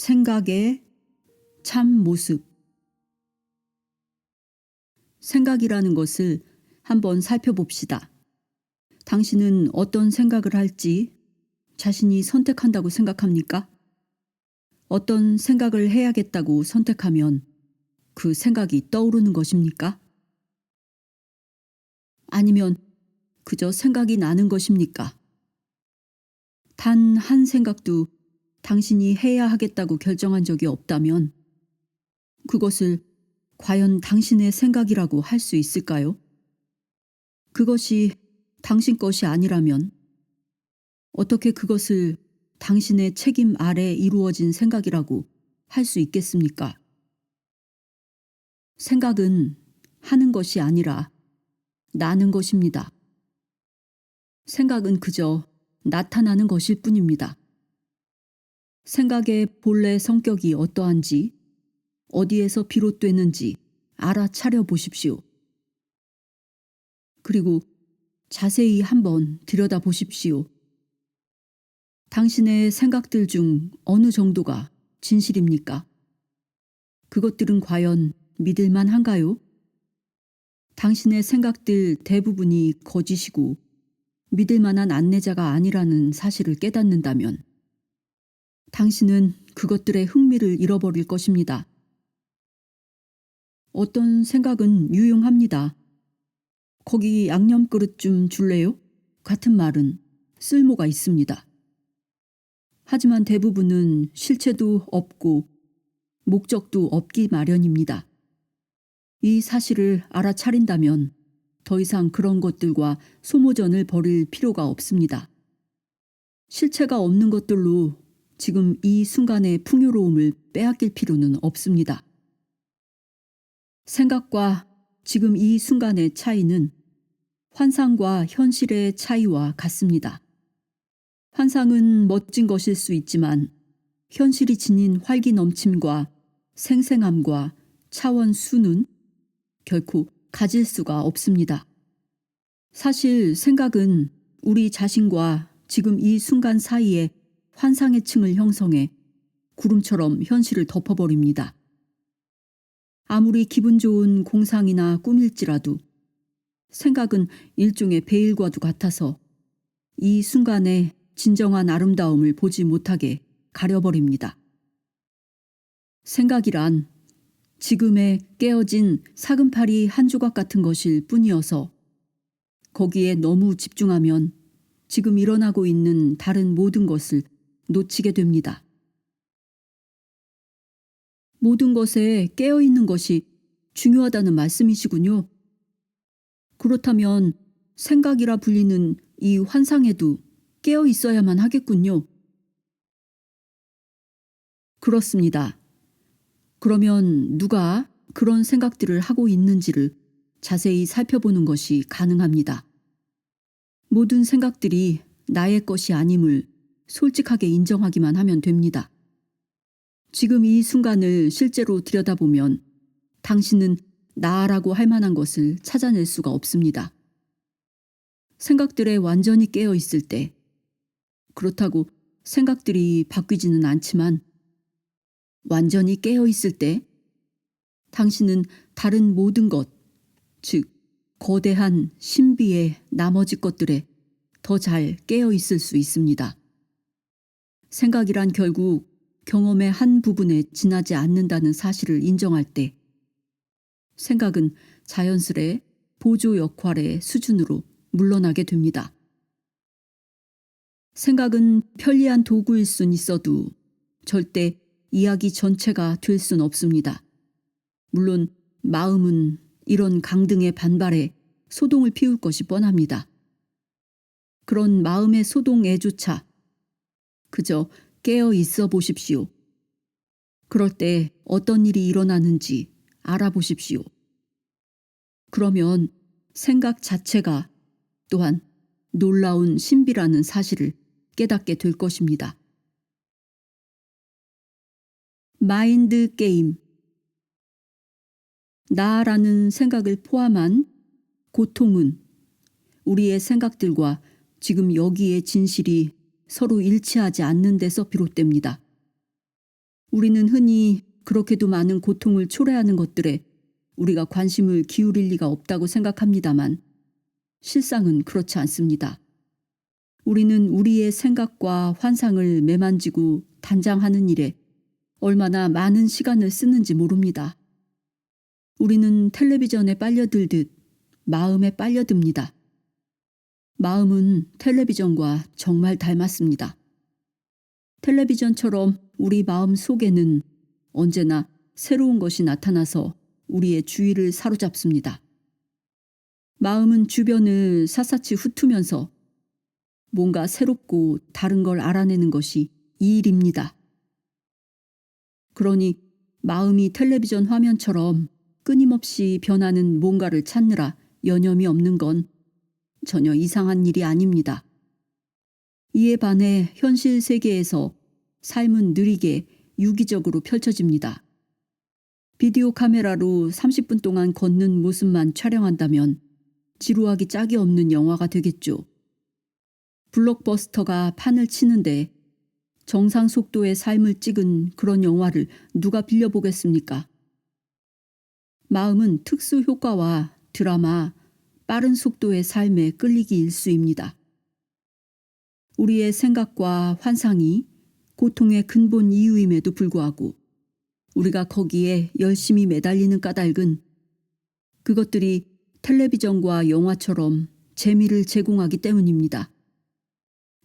생각의 참 모습. 생각이라는 것을 한번 살펴봅시다. 당신은 어떤 생각을 할지 자신이 선택한다고 생각합니까? 어떤 생각을 해야겠다고 선택하면 그 생각이 떠오르는 것입니까? 아니면 그저 생각이 나는 것입니까? 단 한 생각도 당신이 해야 하겠다고 결정한 적이 없다면 그것을 과연 당신의 생각이라고 할 수 있을까요? 그것이 당신 것이 아니라면 어떻게 그것을 당신의 책임 아래 이루어진 생각이라고 할 수 있겠습니까? 생각은 하는 것이 아니라 나는 것입니다. 생각은 그저 나타나는 것일 뿐입니다. 생각의 본래 성격이 어떠한지, 어디에서 비롯되는지 알아차려 보십시오. 그리고 자세히 한번 들여다보십시오. 당신의 생각들 중 어느 정도가 진실입니까? 그것들은 과연 믿을만 한가요? 당신의 생각들 대부분이 거짓이고 믿을 만한 안내자가 아니라는 사실을 깨닫는다면 당신은 그것들의 흥미를 잃어버릴 것입니다. 어떤 생각은 유용합니다. 거기 양념 그릇 좀 줄래요? 같은 말은 쓸모가 있습니다. 하지만 대부분은 실체도 없고 목적도 없기 마련입니다. 이 사실을 알아차린다면 더 이상 그런 것들과 소모전을 벌일 필요가 없습니다. 실체가 없는 것들로 지금 이 순간의 풍요로움을 빼앗길 필요는 없습니다. 생각과 지금 이 순간의 차이는 환상과 현실의 차이와 같습니다. 환상은 멋진 것일 수 있지만 현실이 지닌 활기 넘침과 생생함과 차원 수는 결코 가질 수가 없습니다. 사실 생각은 우리 자신과 지금 이 순간 사이에 환상의 층을 형성해 구름처럼 현실을 덮어버립니다. 아무리 기분 좋은 공상이나 꿈일지라도 생각은 일종의 베일과도 같아서 이 순간의 진정한 아름다움을 보지 못하게 가려버립니다. 생각이란 지금의 깨어진 사금파리 한 조각 같은 것일 뿐이어서 거기에 너무 집중하면 지금 일어나고 있는 다른 모든 것을 놓치게 됩니다. 모든 것에 깨어있는 것이 중요하다는 말씀이시군요. 그렇다면 생각이라 불리는 이 환상에도 깨어 있어야만 하겠군요. 그렇습니다. 그러면 누가 그런 생각들을 하고 있는지를 자세히 살펴보는 것이 가능합니다. 모든 생각들이 나의 것이 아님을 솔직하게 인정하기만 하면 됩니다. 지금 이 순간을 실제로 들여다보면 당신은 나라고 할 만한 것을 찾아낼 수가 없습니다. 생각들에 완전히 깨어 있을 때, 그렇다고 생각들이 바뀌지는 않지만 완전히 깨어 있을 때 당신은 다른 모든 것, 즉 거대한 신비의 나머지 것들에 더 잘 깨어 있을 수 있습니다. 생각이란 결국 경험의 한 부분에 지나지 않는다는 사실을 인정할 때 생각은 자연스레 보조 역할의 수준으로 물러나게 됩니다. 생각은 편리한 도구일 순 있어도 절대 이야기 전체가 될 순 없습니다. 물론 마음은 이런 강등의 반발에 소동을 피울 것이 뻔합니다. 그런 마음의 소동에조차 그저 깨어 있어 보십시오. 그럴 때 어떤 일이 일어나는지 알아보십시오. 그러면 생각 자체가 또한 놀라운 신비라는 사실을 깨닫게 될 것입니다. 마인드 게임. 나라는 생각을 포함한 고통은 우리의 생각들과 지금 여기의 진실이 서로 일치하지 않는 데서 비롯됩니다. 우리는 흔히 그렇게도 많은 고통을 초래하는 것들에 우리가 관심을 기울일 리가 없다고 생각합니다만 실상은 그렇지 않습니다. 우리는 우리의 생각과 환상을 매만지고 단장하는 일에 얼마나 많은 시간을 쓰는지 모릅니다. 우리는 텔레비전에 빨려들듯 마음에 빨려듭니다. 마음은 텔레비전과 정말 닮았습니다. 텔레비전처럼 우리 마음 속에는 언제나 새로운 것이 나타나서 우리의 주의를 사로잡습니다. 마음은 주변을 샅샅이 훑으면서 뭔가 새롭고 다른 걸 알아내는 것이 이 일입니다. 그러니 마음이 텔레비전 화면처럼 끊임없이 변하는 뭔가를 찾느라 여념이 없는 건 전혀 이상한 일이 아닙니다. 이에 반해 현실 세계에서 삶은 느리게 유기적으로 펼쳐집니다. 비디오 카메라로 30분 동안 걷는 모습만 촬영한다면 지루하기 짝이 없는 영화가 되겠죠. 블록버스터가 판을 치는데 정상 속도의 삶을 찍은 그런 영화를 누가 빌려보겠습니까? 마음은 특수 효과와 드라마, 빠른 속도의 삶에 끌리기 일쑤입니다. 우리의 생각과 환상이 고통의 근본 이유임에도 불구하고 우리가 거기에 열심히 매달리는 까닭은 그것들이 텔레비전과 영화처럼 재미를 제공하기 때문입니다.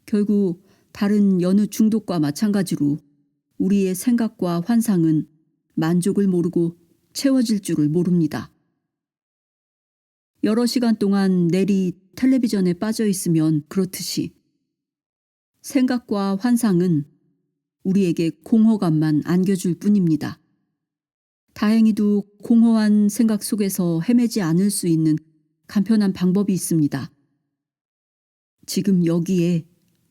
결국 다른 여느 중독과 마찬가지로 우리의 생각과 환상은 만족을 모르고 채워질 줄을 모릅니다. 여러 시간 동안 내리 텔레비전에 빠져 있으면 그렇듯이 생각과 환상은 우리에게 공허감만 안겨줄 뿐입니다. 다행히도 공허한 생각 속에서 헤매지 않을 수 있는 간편한 방법이 있습니다. 지금 여기에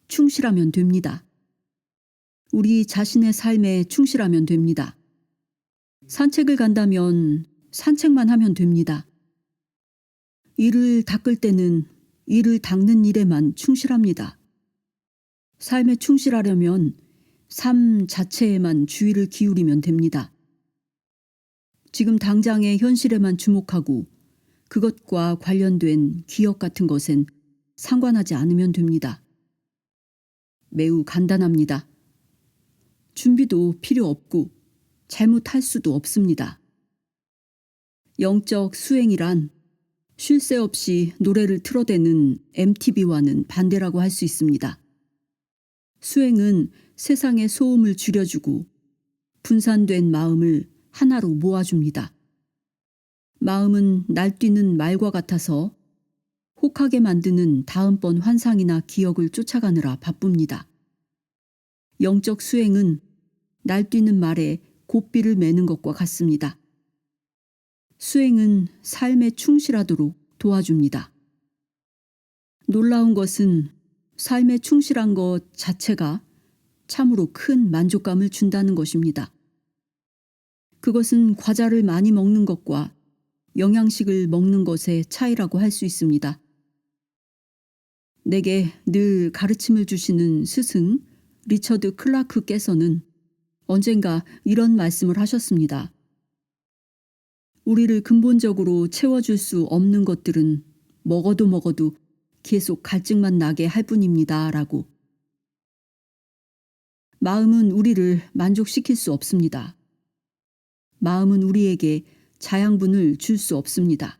충실하면 됩니다. 우리 자신의 삶에 충실하면 됩니다. 산책을 간다면 산책만 하면 됩니다. 이를 닦을 때는 이를 닦는 일에만 충실합니다. 삶에 충실하려면 삶 자체에만 주의를 기울이면 됩니다. 지금 당장의 현실에만 주목하고 그것과 관련된 기억 같은 것엔 상관하지 않으면 됩니다. 매우 간단합니다. 준비도 필요 없고 잘못할 수도 없습니다. 영적 수행이란 쉴 새 없이 노래를 틀어대는 MTV와는 반대라고 할 수 있습니다. 수행은 세상의 소음을 줄여주고 분산된 마음을 하나로 모아줍니다. 마음은 날뛰는 말과 같아서 혹하게 만드는 다음번 환상이나 기억을 쫓아가느라 바쁩니다. 영적 수행은 날뛰는 말에 고삐를 매는 것과 같습니다. 수행은 삶에 충실하도록 도와줍니다. 놀라운 것은 삶에 충실한 것 자체가 참으로 큰 만족감을 준다는 것입니다. 그것은 과자를 많이 먹는 것과 영양식을 먹는 것의 차이라고 할 수 있습니다. 내게 늘 가르침을 주시는 스승 리처드 클라크께서는 언젠가 이런 말씀을 하셨습니다. 우리를 근본적으로 채워줄 수 없는 것들은 먹어도 계속 갈증만 나게 할 뿐입니다. 라고. 마음은 우리를 만족시킬 수 없습니다. 마음은 우리에게 자양분을 줄 수 없습니다.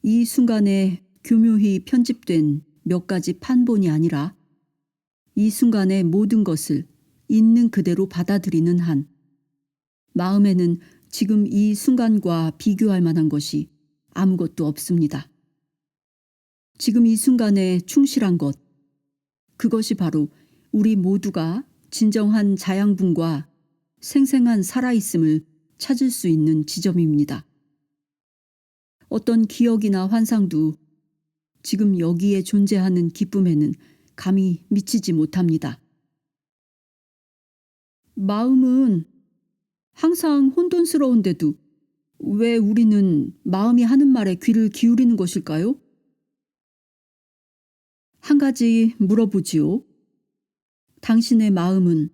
이 순간에 교묘히 편집된 몇 가지 판본이 아니라 이 순간의 모든 것을 있는 그대로 받아들이는 한 마음에는 지금 이 순간과 비교할 만한 것이 아무것도 없습니다. 지금 이 순간에 충실한 것, 그것이 바로 우리 모두가 진정한 자양분과 생생한 살아있음을 찾을 수 있는 지점입니다. 어떤 기억이나 환상도 지금 여기에 존재하는 기쁨에는 감히 미치지 못합니다. 마음은 항상 혼돈스러운데도 왜 우리는 마음이 하는 말에 귀를 기울이는 것일까요? 한 가지 물어보지요. 당신의 마음은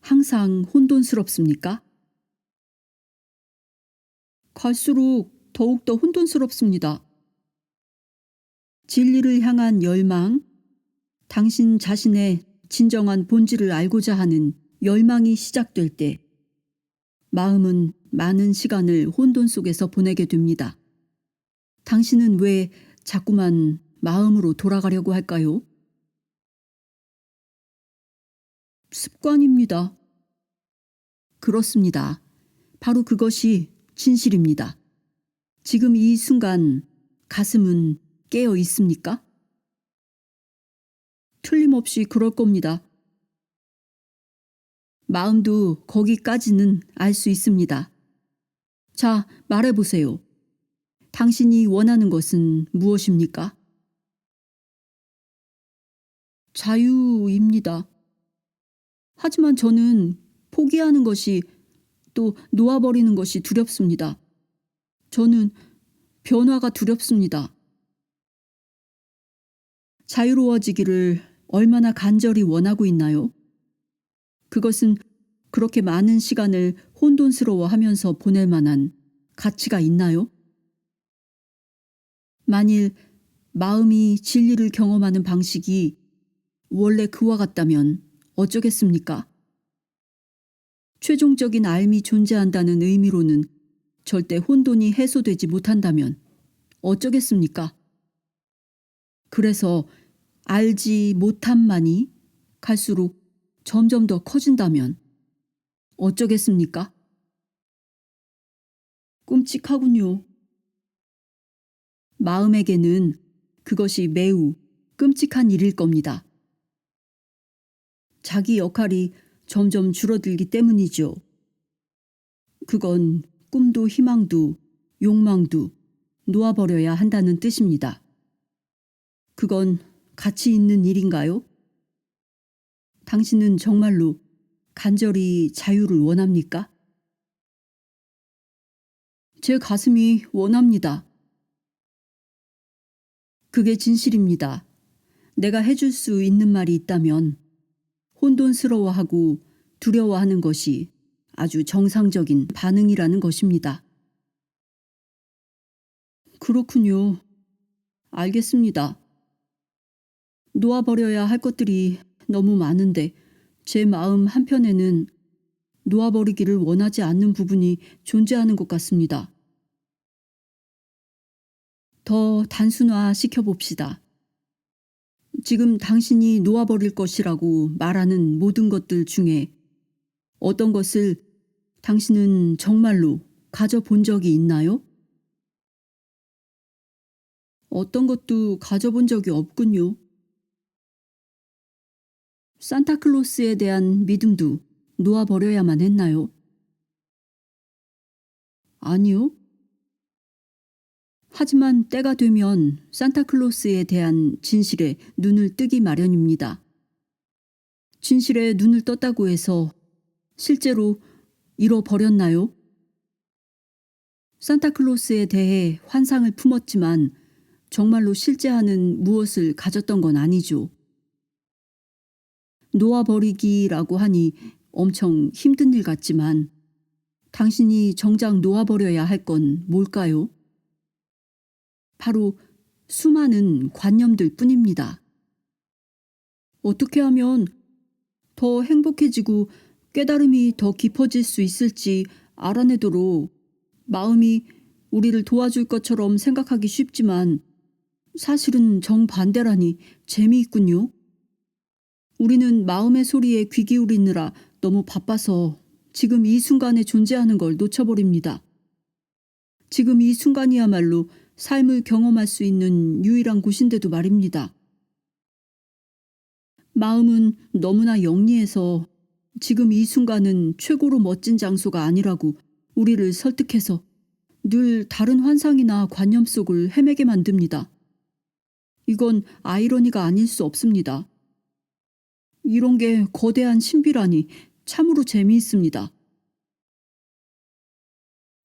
항상 혼돈스럽습니까? 갈수록 더욱더 혼돈스럽습니다. 진리를 향한 열망, 당신 자신의 진정한 본질을 알고자 하는 열망이 시작될 때 마음은 많은 시간을 혼돈 속에서 보내게 됩니다. 당신은 왜 자꾸만 마음으로 돌아가려고 할까요? 습관입니다. 그렇습니다. 바로 그것이 진실입니다. 지금 이 순간 가슴은 깨어 있습니까? 틀림없이 그럴 겁니다. 마음도 거기까지는 알 수 있습니다. 자, 말해보세요. 당신이 원하는 것은 무엇입니까? 자유입니다. 하지만 저는 포기하는 것이 또 놓아버리는 것이 두렵습니다. 저는 변화가 두렵습니다. 자유로워지기를 얼마나 간절히 원하고 있나요? 그것은 그렇게 많은 시간을 혼돈스러워하면서 보낼 만한 가치가 있나요? 만일 마음이 진리를 경험하는 방식이 원래 그와 같다면 어쩌겠습니까? 최종적인 삶이 존재한다는 의미로는 절대 혼돈이 해소되지 못한다면 어쩌겠습니까? 그래서 알지 못함만이 갈수록 점점 더 커진다면 어쩌겠습니까? 끔찍하군요. 마음에게는 그것이 매우 끔찍한 일일 겁니다. 자기 역할이 점점 줄어들기 때문이죠. 그건 꿈도 희망도 욕망도 놓아버려야 한다는 뜻입니다. 그건 가치 있는 일인가요? 당신은 정말로 간절히 자유를 원합니까? 제 가슴이 원합니다. 그게 진실입니다. 내가 해줄 수 있는 말이 있다면 혼돈스러워하고 두려워하는 것이 아주 정상적인 반응이라는 것입니다. 그렇군요. 알겠습니다. 놓아버려야 할 것들이 너무 많은데 제 마음 한편에는 놓아버리기를 원하지 않는 부분이 존재하는 것 같습니다. 더 단순화 시켜봅시다. 지금 당신이 놓아버릴 것이라고 말하는 모든 것들 중에 어떤 것을 당신은 정말로 가져본 적이 있나요? 어떤 것도 가져본 적이 없군요. 산타클로스에 대한 믿음도 놓아버려야만 했나요? 아니요. 하지만 때가 되면 산타클로스에 대한 진실에 눈을 뜨기 마련입니다. 진실에 눈을 떴다고 해서 실제로 잃어버렸나요? 산타클로스에 대해 환상을 품었지만 정말로 실제하는 무엇을 가졌던 건 아니죠. 놓아버리기라고 하니 엄청 힘든 일 같지만 당신이 정작 놓아버려야 할 건 뭘까요? 바로 수많은 관념들 뿐입니다. 어떻게 하면 더 행복해지고 깨달음이 더 깊어질 수 있을지 알아내도록 마음이 우리를 도와줄 것처럼 생각하기 쉽지만 사실은 정반대라니 재미있군요. 우리는 마음의 소리에 귀 기울이느라 너무 바빠서 지금 이 순간에 존재하는 걸 놓쳐버립니다. 지금 이 순간이야말로 삶을 경험할 수 있는 유일한 곳인데도 말입니다. 마음은 너무나 영리해서 지금 이 순간은 최고로 멋진 장소가 아니라고 우리를 설득해서 늘 다른 환상이나 관념 속을 헤매게 만듭니다. 이건 아이러니가 아닐 수 없습니다. 이런 게 거대한 신비라니 참으로 재미있습니다.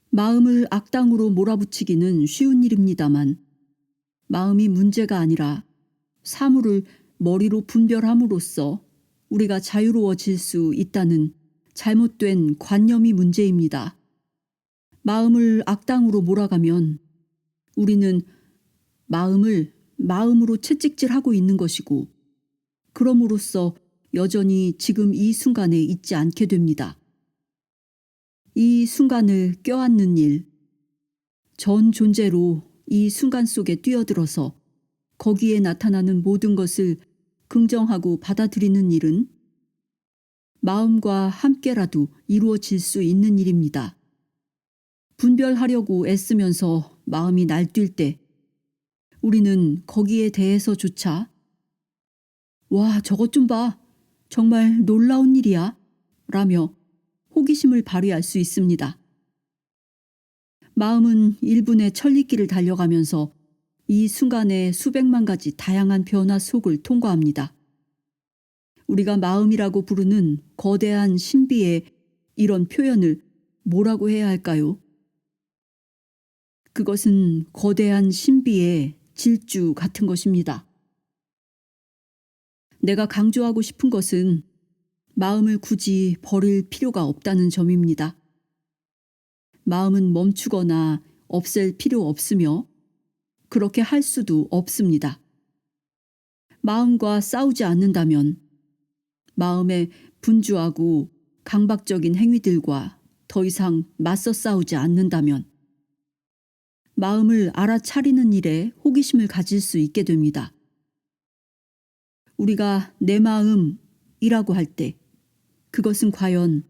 마음을 악당으로 몰아붙이기는 쉬운 일입니다만 마음이 문제가 아니라 사물을 머리로 분별함으로써 우리가 자유로워질 수 있다는 잘못된 관념이 문제입니다. 마음을 악당으로 몰아가면 우리는 마음을 마음으로 채찍질하고 있는 것이고 그럼으로써 여전히 지금 이 순간에 있지 않게 됩니다. 이 순간을 껴안는 일, 전 존재로 이 순간 속에 뛰어들어서 거기에 나타나는 모든 것을 긍정하고 받아들이는 일은 마음과 함께라도 이루어질 수 있는 일입니다. 분별하려고 애쓰면서 마음이 날뛸 때 우리는 거기에 대해서조차 와, 저것 좀 봐. 정말 놀라운 일이야. 라며 호기심을 발휘할 수 있습니다. 마음은 1분의 천리길을 달려가면서 이 순간의 수백만 가지 다양한 변화 속을 통과합니다. 우리가 마음이라고 부르는 거대한 신비의 이런 표현을 뭐라고 해야 할까요? 그것은 거대한 신비의 질주 같은 것입니다. 내가 강조하고 싶은 것은 마음을 굳이 버릴 필요가 없다는 점입니다. 마음은 멈추거나 없앨 필요 없으며 그렇게 할 수도 없습니다. 마음과 싸우지 않는다면 마음의 분주하고 강박적인 행위들과 더 이상 맞서 싸우지 않는다면 마음을 알아차리는 일에 호기심을 가질 수 있게 됩니다. 우리가 내 마음이라고 할 때 그것은 과연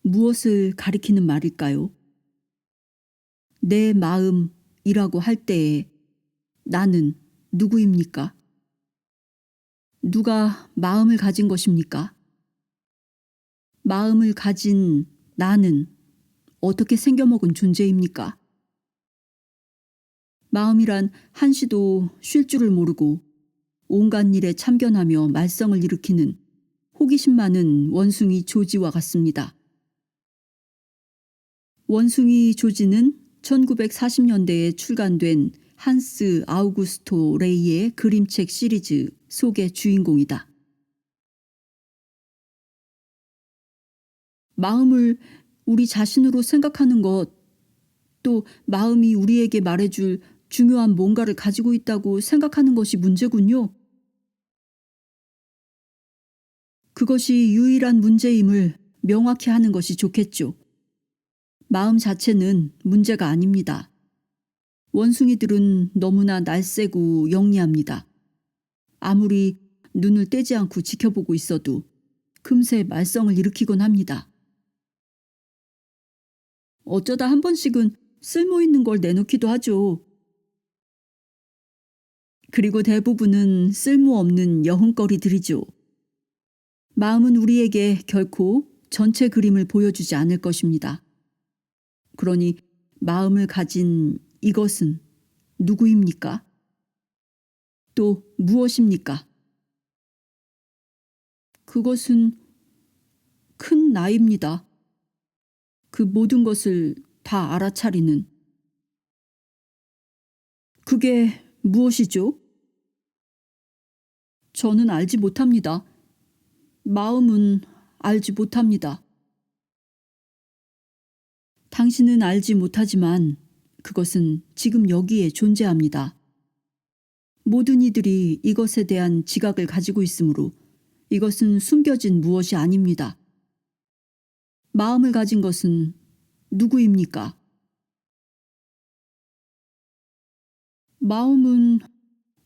무엇을 가리키는 말일까요? 내 마음이라고 할 때에 나는 누구입니까? 누가 마음을 가진 것입니까? 마음을 가진 나는 어떻게 생겨먹은 존재입니까? 마음이란 한시도 쉴 줄을 모르고 온갖 일에 참견하며 말썽을 일으키는 호기심 많은 원숭이 조지와 같습니다. 원숭이 조지는 1940년대에 출간된 한스 아우구스토 레이의 그림책 시리즈 속의 주인공이다. 마음을 우리 자신으로 생각하는 것, 또 마음이 우리에게 말해줄 중요한 뭔가를 가지고 있다고 생각하는 것이 문제군요. 그것이 유일한 문제임을 명확히 하는 것이 좋겠죠. 마음 자체는 문제가 아닙니다. 원숭이들은 너무나 날쌔고 영리합니다. 아무리 눈을 떼지 않고 지켜보고 있어도 금세 말썽을 일으키곤 합니다. 어쩌다 한 번씩은 쓸모있는 걸 내놓기도 하죠. 그리고 대부분은 쓸모없는 여흥거리들이죠. 마음은 우리에게 결코 전체 그림을 보여주지 않을 것입니다. 그러니 마음을 가진 이것은 누구입니까? 또 무엇입니까? 그것은 큰 나입니다. 그 모든 것을 다 알아차리는. 그게 무엇이죠? 저는 알지 못합니다. 마음은 알지 못합니다. 당신은 알지 못하지만 그것은 지금 여기에 존재합니다. 모든 이들이 이것에 대한 지각을 가지고 있으므로 이것은 숨겨진 무엇이 아닙니다. 마음을 가진 것은 누구입니까? 마음은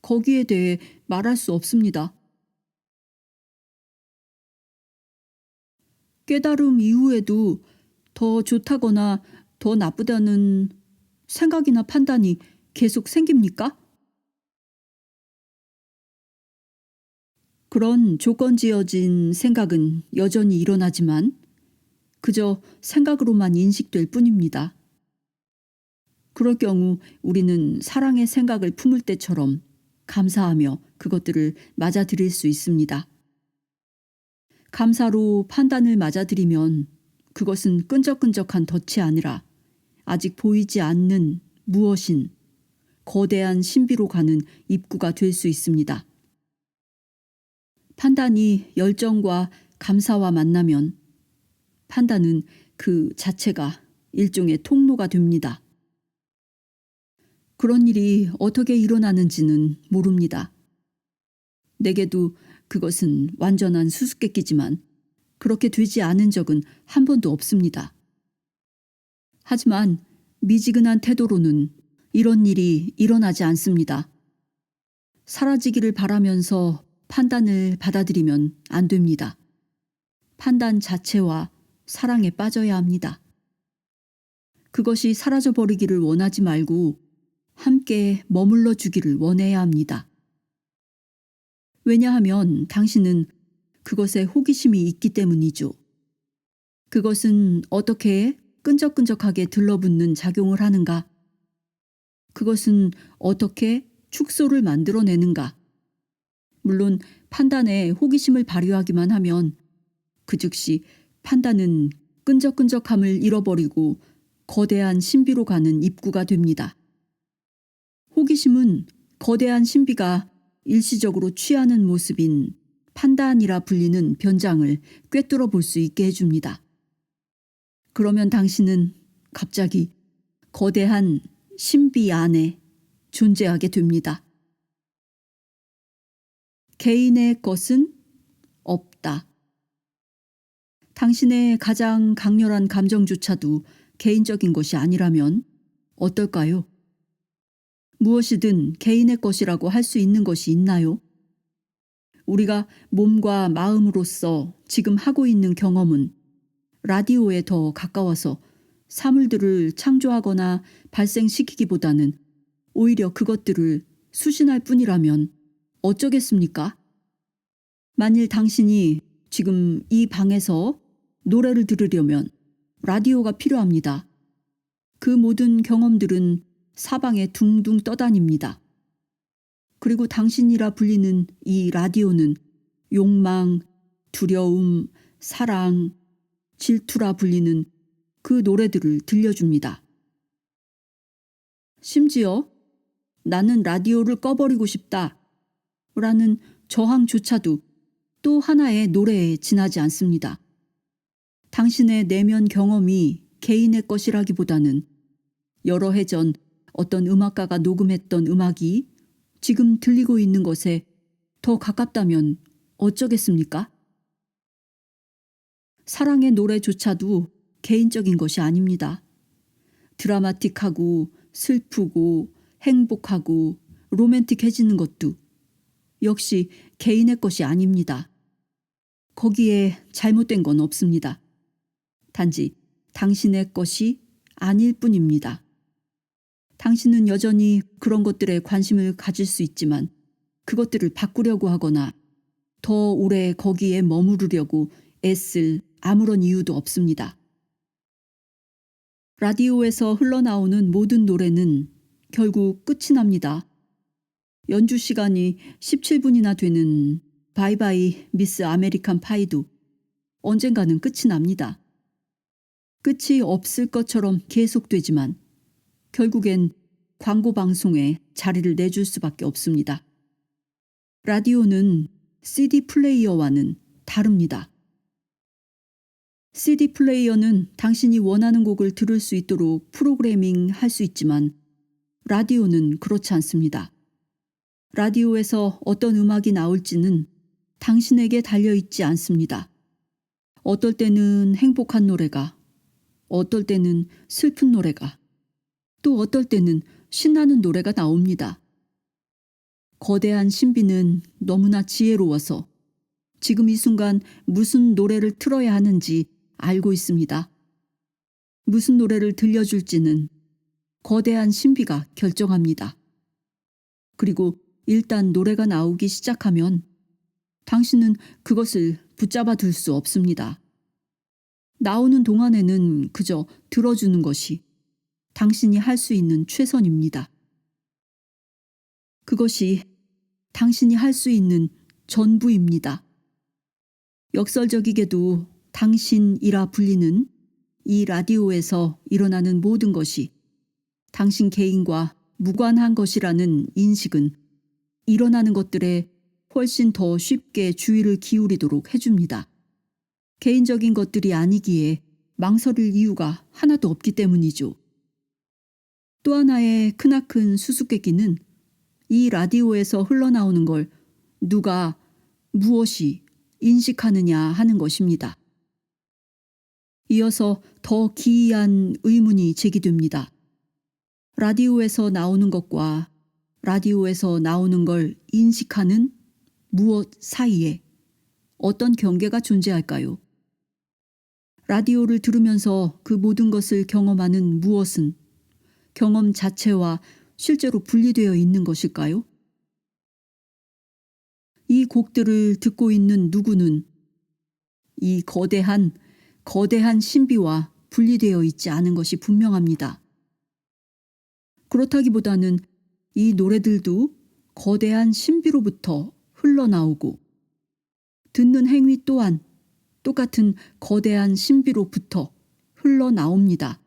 거기에 대해 말할 수 없습니다. 깨달음 이후에도 더 좋다거나 더 나쁘다는 생각이나 판단이 계속 생깁니까? 그런 조건지어진 생각은 여전히 일어나지만 그저 생각으로만 인식될 뿐입니다. 그럴 경우 우리는 사랑의 생각을 품을 때처럼 감사하며 그것들을 맞아들일 수 있습니다. 감사로 판단을 맞아들이면 그것은 끈적끈적한 덫이 아니라 아직 보이지 않는 무엇인 거대한 신비로 가는 입구가 될 수 있습니다. 판단이 열정과 감사와 만나면 판단은 그 자체가 일종의 통로가 됩니다. 그런 일이 어떻게 일어나는지는 모릅니다. 내게도 그것은 완전한 수수께끼지만 그렇게 되지 않은 적은 한 번도 없습니다. 하지만 미지근한 태도로는 이런 일이 일어나지 않습니다. 사라지기를 바라면서 판단을 받아들이면 안 됩니다. 판단 자체와 사랑에 빠져야 합니다. 그것이 사라져버리기를 원하지 말고 함께 머물러 주기를 원해야 합니다. 왜냐하면 당신은 그것에 호기심이 있기 때문이죠. 그것은 어떻게 끈적끈적하게 들러붙는 작용을 하는가? 그것은 어떻게 축소를 만들어내는가? 물론 판단에 호기심을 발휘하기만 하면 그 즉시 판단은 끈적끈적함을 잃어버리고 거대한 신비로 가는 입구가 됩니다. 호기심은 거대한 신비가 일시적으로 취하는 모습인 판단이라 불리는 변장을 꿰뚫어 볼 수 있게 해줍니다. 그러면 당신은 갑자기 거대한 신비 안에 존재하게 됩니다. 개인의 것은 없다. 당신의 가장 강렬한 감정조차도 개인적인 것이 아니라면 어떨까요? 무엇이든 개인의 것이라고 할 수 있는 것이 있나요? 우리가 몸과 마음으로서 지금 하고 있는 경험은 라디오에 더 가까워서 사물들을 창조하거나 발생시키기보다는 오히려 그것들을 수신할 뿐이라면 어쩌겠습니까? 만일 당신이 지금 이 방에서 노래를 들으려면 라디오가 필요합니다. 그 모든 경험들은 사방에 둥둥 떠다닙니다. 그리고 당신이라 불리는 이 라디오는 욕망, 두려움, 사랑, 질투라 불리는 그 노래들을 들려줍니다. 심지어 나는 라디오를 꺼버리고 싶다 라는 저항조차도 또 하나의 노래에 지나지 않습니다. 당신의 내면 경험이 개인의 것이라기보다는 여러 해 전 어떤 음악가가 녹음했던 음악이 지금 들리고 있는 것에 더 가깝다면 어쩌겠습니까? 사랑의 노래조차도 개인적인 것이 아닙니다. 드라마틱하고 슬프고 행복하고 로맨틱해지는 것도 역시 개인의 것이 아닙니다. 거기에 잘못된 건 없습니다. 단지 당신의 것이 아닐 뿐입니다. 당신은 여전히 그런 것들에 관심을 가질 수 있지만 그것들을 바꾸려고 하거나 더 오래 거기에 머무르려고 애쓸 아무런 이유도 없습니다. 라디오에서 흘러나오는 모든 노래는 결국 끝이 납니다. 연주 시간이 17분이나 되는 바이바이 미스 아메리칸 파이도 언젠가는 끝이 납니다. 끝이 없을 것처럼 계속되지만 결국엔 광고 방송에 자리를 내줄 수밖에 없습니다. 라디오는 CD 플레이어와는 다릅니다. CD 플레이어는 당신이 원하는 곡을 들을 수 있도록 프로그래밍 할 수 있지만 라디오는 그렇지 않습니다. 라디오에서 어떤 음악이 나올지는 당신에게 달려있지 않습니다. 어떨 때는 행복한 노래가, 어떨 때는 슬픈 노래가, 또 어떨 때는 신나는 노래가 나옵니다. 거대한 신비는 너무나 지혜로워서 지금 이 순간 무슨 노래를 틀어야 하는지 알고 있습니다. 무슨 노래를 들려줄지는 거대한 신비가 결정합니다. 그리고 일단 노래가 나오기 시작하면 당신은 그것을 붙잡아 둘 수 없습니다. 나오는 동안에는 그저 들어주는 것이 당신이 할 수 있는 최선입니다. 그것이 당신이 할 수 있는 전부입니다. 역설적이게도 당신이라 불리는 이 라디오에서 일어나는 모든 것이 당신 개인과 무관한 것이라는 인식은 일어나는 것들에 훨씬 더 쉽게 주의를 기울이도록 해줍니다. 개인적인 것들이 아니기에 망설일 이유가 하나도 없기 때문이죠. 또 하나의 크나큰 수수께끼는 이 라디오에서 흘러나오는 걸 누가 무엇이 인식하느냐 하는 것입니다. 이어서 더 기이한 의문이 제기됩니다. 라디오에서 나오는 것과 라디오에서 나오는 걸 인식하는 무엇 사이에 어떤 경계가 존재할까요? 라디오를 들으면서 그 모든 것을 경험하는 무엇은 경험 자체와 실제로 분리되어 있는 것일까요? 이 곡들을 듣고 있는 누구는 이 거대한 신비와 분리되어 있지 않은 것이 분명합니다. 그렇다기보다는 이 노래들도 거대한 신비로부터 흘러나오고 듣는 행위 또한 똑같은 거대한 신비로부터 흘러나옵니다.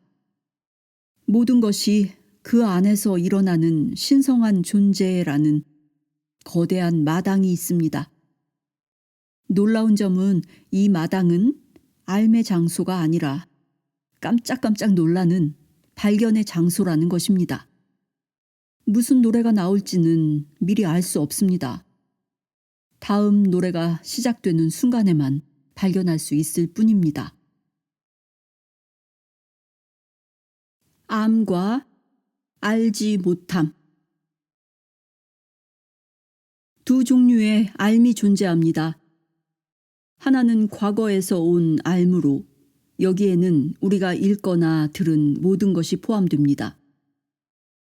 모든 것이 그 안에서 일어나는 신성한 존재라는 거대한 마당이 있습니다. 놀라운 점은 이 마당은 알매 장소가 아니라 깜짝깜짝 놀라는 발견의 장소라는 것입니다. 무슨 노래가 나올지는 미리 알 수 없습니다. 다음 노래가 시작되는 순간에만 발견할 수 있을 뿐입니다. 암과 알지 못함. 두 종류의 알미 존재합니다. 하나는 과거에서 온 알무로 여기에는 우리가 읽거나 들은 모든 것이 포함됩니다.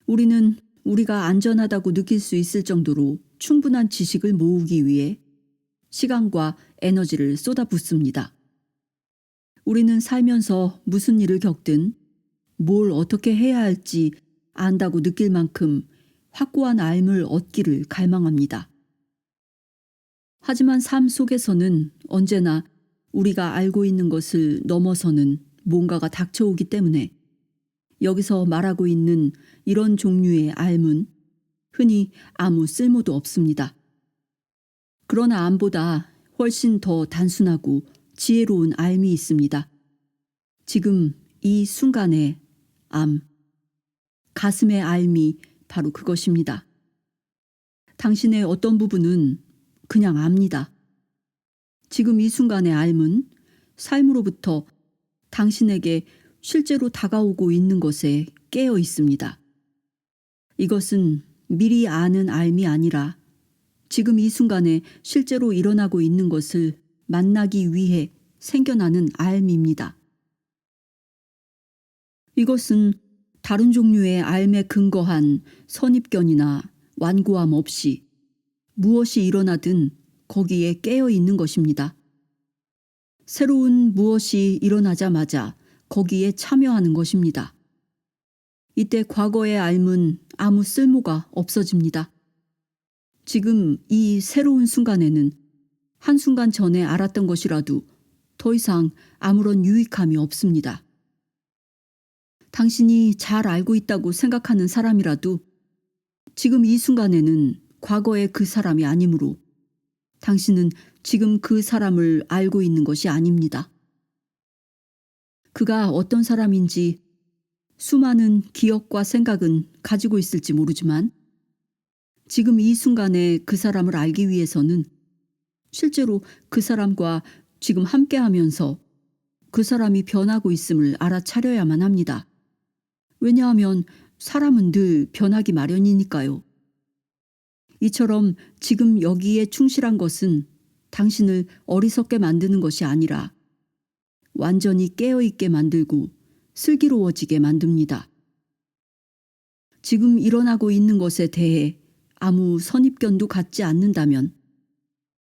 우리는 우리가 안전하다고 느낄 수 있을 정도로 충분한 지식을 모으기 위해 시간과 에너지를 쏟아붓습니다. 우리는 살면서 무슨 일을 겪든 뭘 어떻게 해야 할지 안다고 느낄 만큼 확고한 알을 얻기를 갈망합니다. 하지만 삶 속에서는 언제나 우리가 알고 있는 것을 넘어서는 뭔가가 닥쳐오기 때문에 여기서 말하고 있는 이런 종류의 알은 흔히 아무 쓸모도 없습니다. 그러나 암보다 훨씬 더 단순하고 지혜로운 알미 있습니다. 지금 이 순간의 암, 가슴의 알미 바로 그것입니다. 당신의 어떤 부분은 그냥 압니다. 지금 이 순간의 알은 삶으로부터 당신에게 실제로 다가오고 있는 것에 깨어 있습니다. 이것은 미리 아는 알미 아니라 지금 이 순간에 실제로 일어나고 있는 것을 만나기 위해 생겨나는 알미입니다. 이것은 다른 종류의 알에 근거한 선입견이나 완고함 없이 무엇이 일어나든 거기에 깨어 있는 것입니다. 새로운 무엇이 일어나자마자 거기에 참여하는 것입니다. 이때 과거의 알은 아무 쓸모가 없어집니다. 지금 이 새로운 순간에는 한순간 전에 알았던 것이라도 더 이상 아무런 유익함이 없습니다. 당신이 잘 알고 있다고 생각하는 사람이라도 지금 이 순간에는 과거의 그 사람이 아니므로 당신은 지금 그 사람을 알고 있는 것이 아닙니다. 그가 어떤 사람인지 수많은 기억과 생각은 가지고 있을지 모르지만 지금 이 순간에 그 사람을 알기 위해서는 실제로 그 사람과 지금 함께하면서 그 사람이 변하고 있음을 알아차려야만 합니다. 왜냐하면 사람은 늘 변하기 마련이니까요. 이처럼 지금 여기에 충실한 것은 당신을 어리석게 만드는 것이 아니라 완전히 깨어있게 만들고 슬기로워지게 만듭니다. 지금 일어나고 있는 것에 대해 아무 선입견도 갖지 않는다면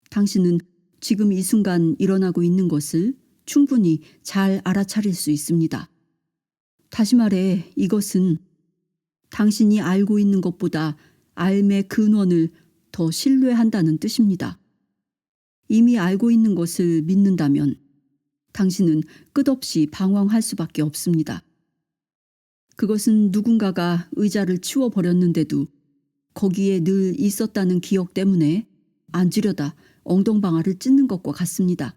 당신은 지금 이 순간 일어나고 있는 것을 충분히 잘 알아차릴 수 있습니다. 다시 말해 이것은 당신이 알고 있는 것보다 알의 근원을 더 신뢰한다는 뜻입니다. 이미 알고 있는 것을 믿는다면 당신은 끝없이 방황할 수밖에 없습니다. 그것은 누군가가 의자를 치워버렸는데도 거기에 늘 있었다는 기억 때문에 앉으려다 엉덩방아를 찢는 것과 같습니다.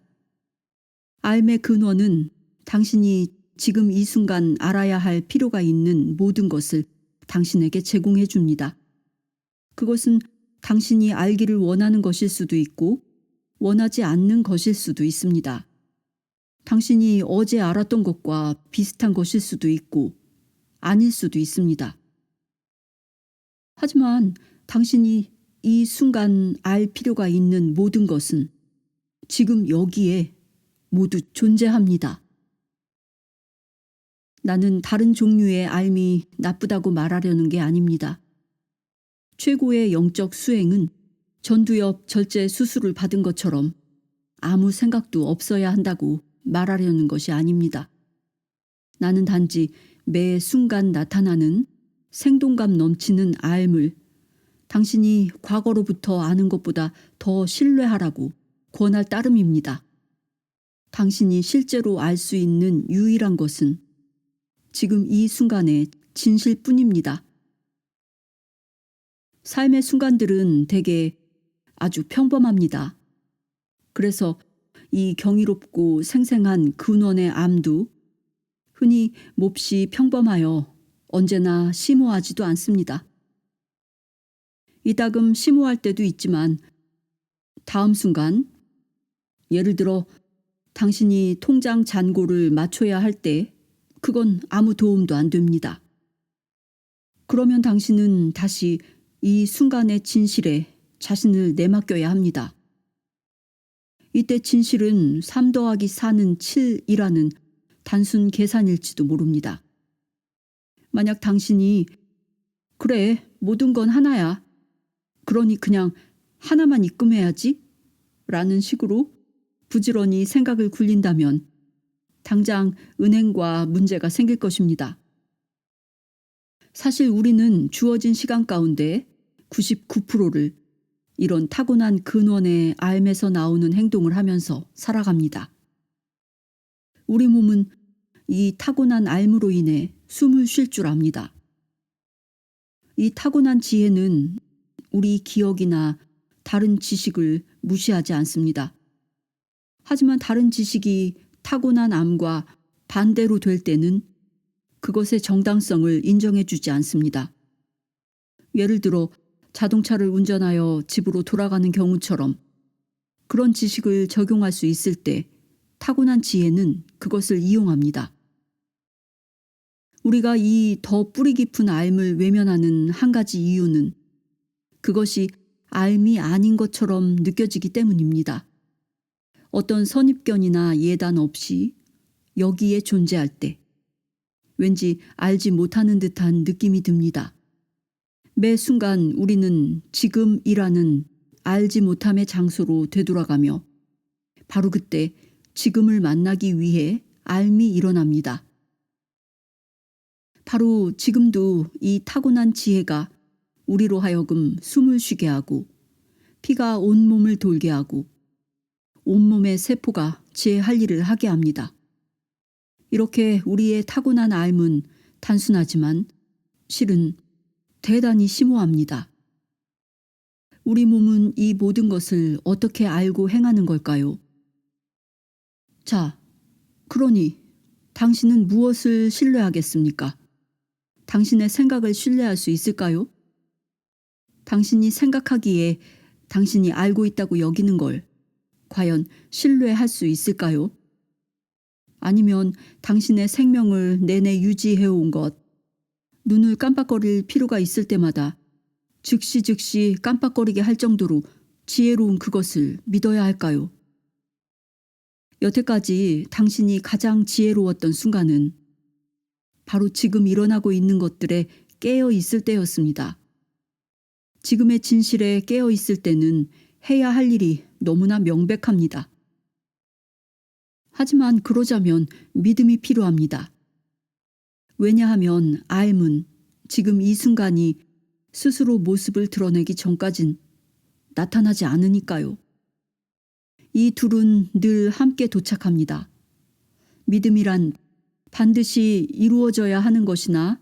삶의 근원은 당신이 지금 이 순간 알아야 할 필요가 있는 모든 것을 당신에게 제공해 줍니다. 그것은 당신이 알기를 원하는 것일 수도 있고 원하지 않는 것일 수도 있습니다. 당신이 어제 알았던 것과 비슷한 것일 수도 있고 아닐 수도 있습니다. 하지만 당신이 이 순간 알 필요가 있는 모든 것은 지금 여기에 모두 존재합니다. 나는 다른 종류의 알미 나쁘다고 말하려는 게 아닙니다. 최고의 영적 수행은 전두엽 절제 수술을 받은 것처럼 아무 생각도 없어야 한다고 말하려는 것이 아닙니다. 나는 단지 매 순간 나타나는 생동감 넘치는 알을 당신이 과거로부터 아는 것보다 더 신뢰하라고 권할 따름입니다. 당신이 실제로 알 수 있는 유일한 것은 지금 이 순간의 진실뿐입니다. 삶의 순간들은 대개 아주 평범합니다. 그래서 이 경이롭고 생생한 근원의 암도 흔히 몹시 평범하여 언제나 심오하지도 않습니다. 이따금 심오할 때도 있지만 다음 순간, 예를 들어 당신이 통장 잔고를 맞춰야 할 때 그건 아무 도움도 안 됩니다. 그러면 당신은 다시 이 순간의 진실에 자신을 내맡겨야 합니다. 이때 진실은 3 더하기 4는 7이라는 단순 계산일지도 모릅니다. 만약 당신이 그래, 모든 건 하나야. 그러니 그냥 하나만 입금해야지 라는 식으로 부지런히 생각을 굴린다면 당장 은행과 문제가 생길 것입니다. 사실 우리는 주어진 시간 가운데 99%를 이런 타고난 근원의 알에서 나오는 행동을 하면서 살아갑니다. 우리 몸은 이 타고난 알므로 인해 숨을 쉴 줄 압니다. 이 타고난 지혜는 우리 기억이나 다른 지식을 무시하지 않습니다. 하지만 다른 지식이 타고난 암과 반대로 될 때는 그것의 정당성을 인정해 주지 않습니다. 예를 들어 자동차를 운전하여 집으로 돌아가는 경우처럼 그런 지식을 적용할 수 있을 때 타고난 지혜는 그것을 이용합니다. 우리가 이 더 뿌리 깊은 알을 외면하는 한 가지 이유는 그것이 알미 아닌 것처럼 느껴지기 때문입니다. 어떤 선입견이나 예단 없이 여기에 존재할 때 왠지 알지 못하는 듯한 느낌이 듭니다. 매 순간 우리는 지금이라는 알지 못함의 장소로 되돌아가며 바로 그때 지금을 만나기 위해 알미 일어납니다. 바로 지금도 이 타고난 지혜가 우리로 하여금 숨을 쉬게 하고 피가 온몸을 돌게 하고 온몸의 세포가 제 할 일을 하게 합니다. 이렇게 우리의 타고난 알은 단순하지만 실은 대단히 심오합니다. 우리 몸은 이 모든 것을 어떻게 알고 행하는 걸까요? 자, 그러니 당신은 무엇을 신뢰하겠습니까? 당신의 생각을 신뢰할 수 있을까요? 당신이 생각하기에 당신이 알고 있다고 여기는 걸 과연 신뢰할 수 있을까요? 아니면 당신의 생명을 내내 유지해온 것, 눈을 깜빡거릴 필요가 있을 때마다 즉시 깜빡거리게 할 정도로 지혜로운 그것을 믿어야 할까요? 여태까지 당신이 가장 지혜로웠던 순간은 바로 지금 일어나고 있는 것들에 깨어 있을 때였습니다. 지금의 진실에 깨어 있을 때는 해야 할 일이 너무나 명백합니다. 하지만 그러자면 믿음이 필요합니다. 왜냐하면 알은 지금 이 순간이 스스로 모습을 드러내기 전까진 나타나지 않으니까요. 이 둘은 늘 함께 도착합니다. 믿음이란 반드시 이루어져야 하는 것이나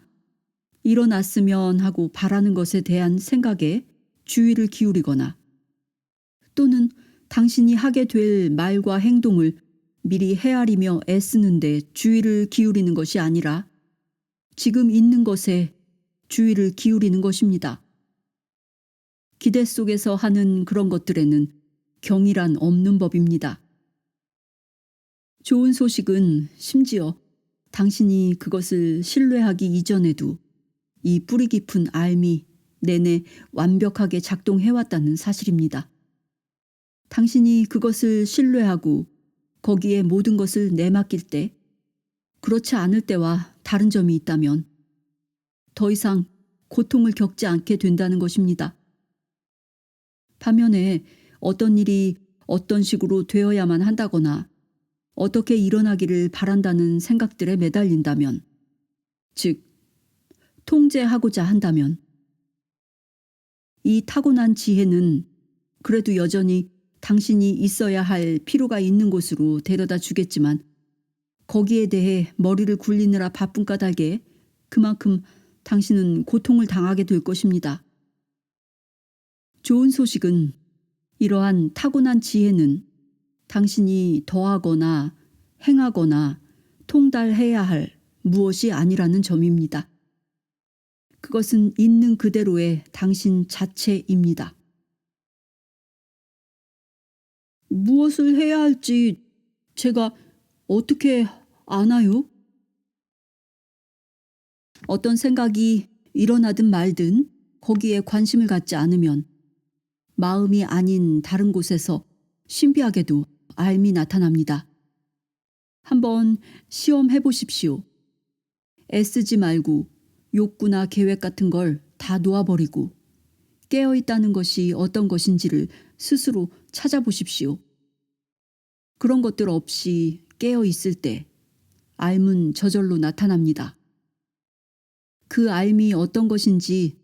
일어났으면 하고 바라는 것에 대한 생각에 주의를 기울이거나 또는 당신이 하게 될 말과 행동을 미리 헤아리며 애쓰는데 주의를 기울이는 것이 아니라 지금 있는 것에 주의를 기울이는 것입니다. 기대 속에서 하는 그런 것들에는 경이란 없는 법입니다. 좋은 소식은 심지어 당신이 그것을 신뢰하기 이전에도 이 뿌리 깊은 알미 내내 완벽하게 작동해왔다는 사실입니다. 당신이 그것을 신뢰하고 거기에 모든 것을 내맡길 때, 그렇지 않을 때와 다른 점이 있다면 더 이상 고통을 겪지 않게 된다는 것입니다. 반면에 어떤 일이 어떤 식으로 되어야만 한다거나 어떻게 일어나기를 바란다는 생각들에 매달린다면, 즉 통제하고자 한다면, 이 타고난 지혜는 그래도 여전히 당신이 있어야 할 필요가 있는 곳으로 데려다 주겠지만 거기에 대해 머리를 굴리느라 바쁜 까닭에 그만큼 당신은 고통을 당하게 될 것입니다. 좋은 소식은 이러한 타고난 지혜는 당신이 더하거나 행하거나 통달해야 할 무엇이 아니라는 점입니다. 그것은 있는 그대로의 당신 자체입니다. 무엇을 해야 할지 제가 어떻게 아나요? 어떤 생각이 일어나든 말든 거기에 관심을 갖지 않으면 마음이 아닌 다른 곳에서 신비하게도 알미 나타납니다. 한번 시험해 보십시오. 애쓰지 말고 욕구나 계획 같은 걸 다 놓아버리고 깨어있다는 것이 어떤 것인지를 스스로 찾아보십시오. 그런 것들 없이 깨어있을 때 알은 저절로 나타납니다. 그 알미 어떤 것인지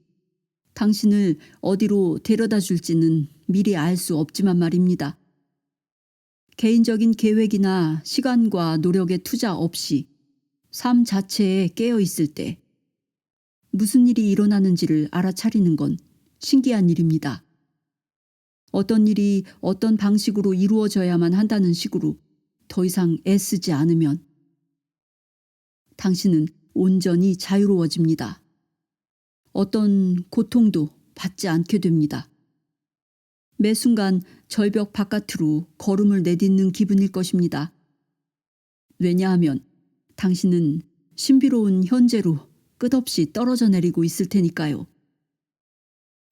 당신을 어디로 데려다 줄지는 미리 알 수 없지만 말입니다. 개인적인 계획이나 시간과 노력의 투자 없이 삶 자체에 깨어있을 때 무슨 일이 일어나는지를 알아차리는 건 신기한 일입니다. 어떤 일이 어떤 방식으로 이루어져야만 한다는 식으로 더 이상 애쓰지 않으면 당신은 온전히 자유로워집니다. 어떤 고통도 받지 않게 됩니다. 매 순간 절벽 바깥으로 걸음을 내딛는 기분일 것입니다. 왜냐하면 당신은 신비로운 현재로 끝없이 떨어져 내리고 있을 테니까요.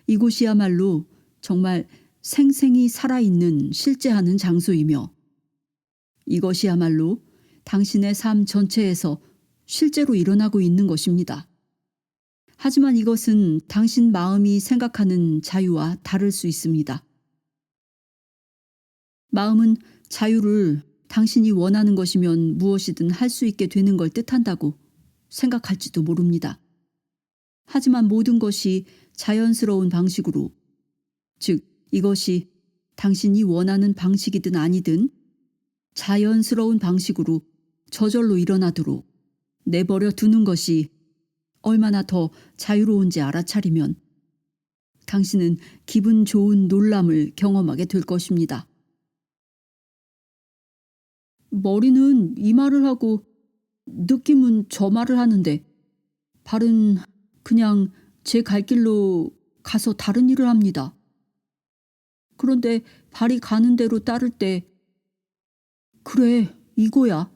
이곳이야말로 정말 생생히 살아있는 실제하는 장소이며 이것이야말로 당신의 삶 전체에서 실제로 일어나고 있는 것입니다. 하지만 이것은 당신 마음이 생각하는 자유와 다를 수 있습니다. 마음은 자유를 당신이 원하는 것이면 무엇이든 할 수 있게 되는 걸 뜻한다고 생각할지도 모릅니다. 하지만 모든 것이 자연스러운 방식으로, 즉 이것이 당신이 원하는 방식이든 아니든 자연스러운 방식으로 저절로 일어나도록 내버려 두는 것이 얼마나 더 자유로운지 알아차리면 당신은 기분 좋은 놀람을 경험하게 될 것입니다. 머리는 이 말을 하고 느낌은 저 말을 하는데 발은 그냥 제 갈 길로 가서 다른 일을 합니다. 그런데 발이 가는 대로 따를 때 그래, 이거야